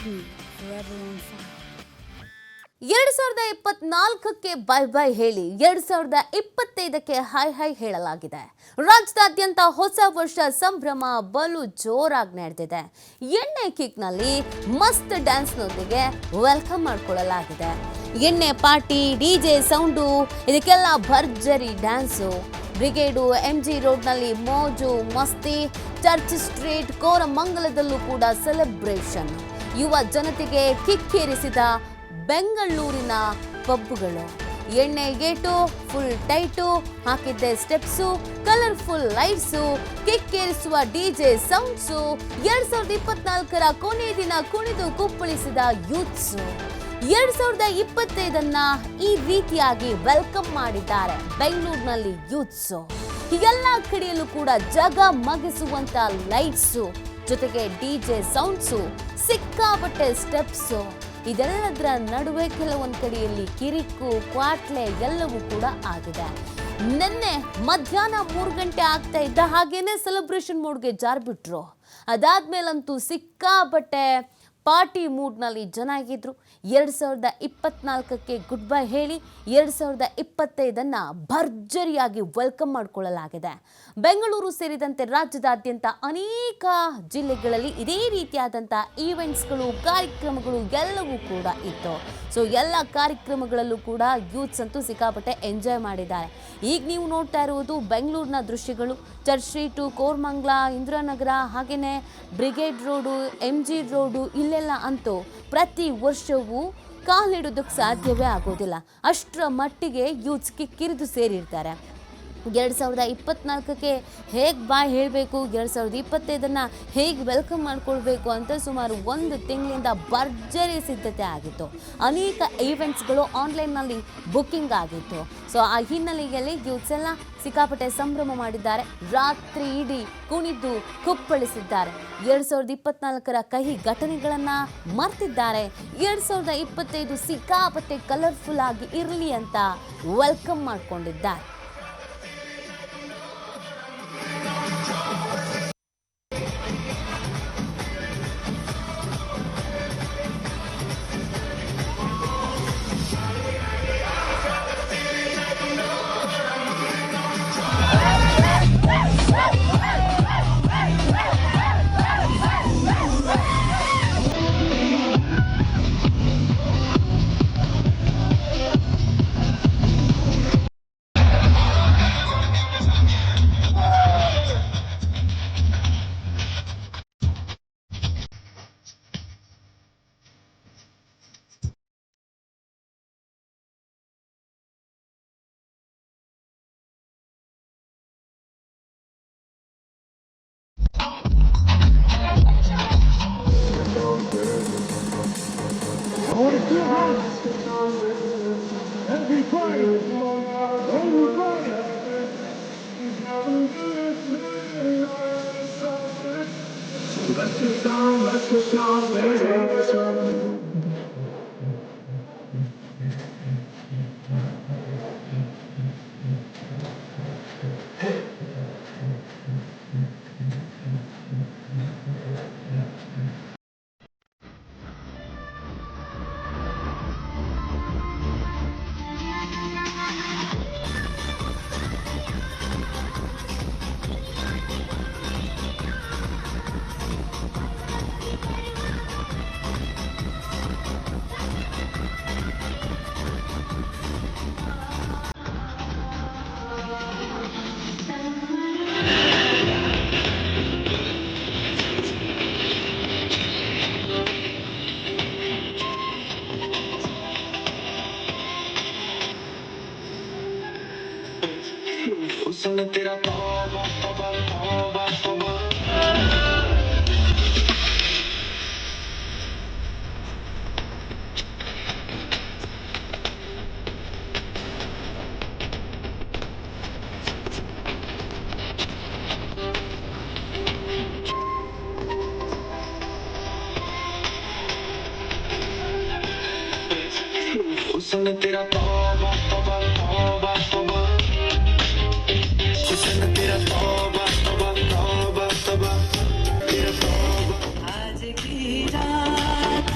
me forever on fire. 2024ಕ್ಕೆ bye bye ಹೇಳಿ 2025ಕ್ಕೆ ಹೈ ಹೈ ಹೇಳಲಾಗಿದೆ. ರಾಜ್ಯದಾದ್ಯಂತ ಹೊಸ ವರ್ಷ ಸಂಭ್ರಮ ಬಲು ಜೋರಾಗಿ ನಡೆದಿದೆ. ಎಣ್ಣೆ ಕಿಕ್ನಲ್ಲಿ ಮಸ್ತ್ ಡ್ಯಾನ್ಸ್ನೊಂದಿಗೆ ವೆಲ್ಕಮ್ ಮಾಡಿಕೊಳ್ಳಲಾಗಿದೆ. ಎಣ್ಣೆ ಪಾರ್ಟಿ, ಡಿಜೆ ಸೌಂಡು, ಇದಕ್ಕೆಲ್ಲ ಭರ್ಜರಿ ಡ್ಯಾನ್ಸು. ಬ್ರಿಗೇಡು, MG ರೋಡ್ನಲ್ಲಿ ಮೋಜು ಮಸ್ತಿ, ಚರ್ಚ್ ಸ್ಟ್ರೀಟ್, ಕೋರಮಂಗಲದಲ್ಲೂ ಕೂಡ ಸೆಲೆಬ್ರೇಷನ್. ಯುವ ಜನತೆಗೆ ಕಿಕ್ಕೇರಿಸಿದ ಬೆಂಗಳೂರಿನ ಪಬ್ಗಳು. ಎಣ್ಣೆ ಗೇಟು ಫುಲ್ ಟೈಟು, ಹಾಕಿದ್ದೆ ಸ್ಟೆಪ್ಸು, ಕಲರ್ಫುಲ್ ಲೈಟ್ಸು, ಕಿಕ್ಕೇರಿಸುವ ಡಿಜೆ ಸೌಂಡ್ಸು. 2024ರ ಕೊನೆ ದಿನ ಕುಣಿದು ಕುಪ್ಪಳಿಸಿದ ಯೂತ್ಸು. 2025 ಈ ರೀತಿಯಾಗಿ ವೆಲ್ಕಮ್ ಮಾಡಿದ್ದಾರೆ ಬೆಂಗಳೂರಿನಲ್ಲಿ ಯೂತ್ಸು. ಎಲ್ಲ ಕಡೆಯಲ್ಲೂ ಕೂಡ ಜಗ ಮಗಿಸುವಂತ ಲೈಟ್ಸು, ಜೊತೆಗೆ ಡಿಜೆ ಸೌಂಡ್ಸು, ಸಿಕ್ಕಾಪಟ್ಟೆ ಸ್ಟೆಪ್ಸು. ಇದೆಲ್ಲದರ ನಡುವೆ ಕೆಲವೊಂದು ಕಡೆಯಲ್ಲಿ ಕಿರಿಕು, ಕ್ವಾಟ್ಲೆ ಎಲ್ಲವೂ ಕೂಡ ಆಗಿದೆ. ನಿನ್ನೆ ಮಧ್ಯಾಹ್ನ 3 ಗಂಟೆ ಆಗ್ತಾ ಇದ್ದ ಹಾಗೇನೆ ಸೆಲೆಬ್ರೇಷನ್ ಮೋಡ್ಗೆ ಜಾರ್ಬಿಟ್ರು. ಅದಾದ್ಮೇಲಂತೂ ಸಿಕ್ಕಾಪಟ್ಟೆ ಪಾರ್ಟಿ ಮೂಡ್ನಲ್ಲಿ ಜನ ಆಗಿದ್ರು. 2024ಕ್ಕೆ ಗುಡ್ ಬೈ ಹೇಳಿ 2025 ಭರ್ಜರಿಯಾಗಿ ವೆಲ್ಕಮ್ ಮಾಡಿಕೊಳ್ಳಲಾಗಿದೆ. ಬೆಂಗಳೂರು ಸೇರಿದಂತೆ ರಾಜ್ಯದಾದ್ಯಂತ ಅನೇಕ ಜಿಲ್ಲೆಗಳಲ್ಲಿ ಇದೇ ರೀತಿಯಾದಂಥ ಈವೆಂಟ್ಸ್ಗಳು, ಕಾರ್ಯಕ್ರಮಗಳು ಎಲ್ಲವೂ ಕೂಡ ಇತ್ತು. ಸೊ ಎಲ್ಲ ಕಾರ್ಯಕ್ರಮಗಳಲ್ಲೂ ಕೂಡ ಯೂತ್ಸ್ ಅಂತೂ ಸಿಕ್ಕಾಪಟ್ಟೆ ಎಂಜಾಯ್ ಮಾಡಿದ್ದಾರೆ. ಈಗ ನೀವು ನೋಡ್ತಾ ಇರುವುದು ಬೆಂಗಳೂರಿನ ದೃಶ್ಯಗಳು. ಚರ್ಚ್ ಸ್ಟ್ರೀಟು, ಕೋರಮಂಗಲ, ಇಂದಿರಾನಗರ, ಹಾಗೆಯೇ ಬ್ರಿಗೇಡ್ ರೋಡು, MG ರೋಡು, ಇಲ್ಲೆಲ್ಲ ಅಂತೂ ಪ್ರತಿ ವರ್ಷವೂ ಕಾಲಿಡೋದಕ್ಕೆ ಸಾಧ್ಯವೇ ಆಗೋದಿಲ್ಲ. ಅಷ್ಟರ ಮಟ್ಟಿಗೆ ಯೂತ್ಸ್ ಕಿರಿದು ಸೇರಿರ್ತಾರೆ. 2024ಕ್ಕೆ ಹೇಗೆ ಬಾಯ್ ಹೇಳಬೇಕು, 2025 ಹೇಗೆ ವೆಲ್ಕಮ್ ಮಾಡ್ಕೊಳ್ಬೇಕು ಅಂತ ಸುಮಾರು 1 ತಿಂಗಳಿಂದ ಭರ್ಜರಿ ಸಿದ್ಧತೆ ಆಗಿತ್ತು. ಅನೇಕ ಈವೆಂಟ್ಸ್ಗಳು ಆನ್ಲೈನ್ನಲ್ಲಿ ಬುಕ್ಕಿಂಗ್ ಆಗಿತ್ತು. ಸೊ ಆ ಹಿನ್ನೆಲೆಯಲ್ಲಿ ಯೂತ್ಸ್ ಎಲ್ಲ ಸಿಕ್ಕಾಪಟ್ಟೆ ಸಂಭ್ರಮ ಮಾಡಿದ್ದಾರೆ. ರಾತ್ರಿ ಇಡೀ ಕುಣಿದು ಕುಪ್ಪಳಿಸಿದ್ದಾರೆ. 2024ರ ಕಹಿ ಘಟನೆಗಳನ್ನು ಮರ್ತಿದ್ದಾರೆ. 2025 ಸಿಕ್ಕಾಪಟ್ಟೆ ಕಲರ್ಫುಲ್ ಆಗಿ ಇರಲಿ ಅಂತ ವೆಲ್ಕಮ್ ಮಾಡ್ಕೊಂಡಿದ್ದಾರೆ. उसने तेरा तौबा तौबा तौबा तौबा उसने तेरा तौबा तौबा तौबा तौबा तेरा तौबा तौबा तौबा तौबा तेरा तौबा आज की रात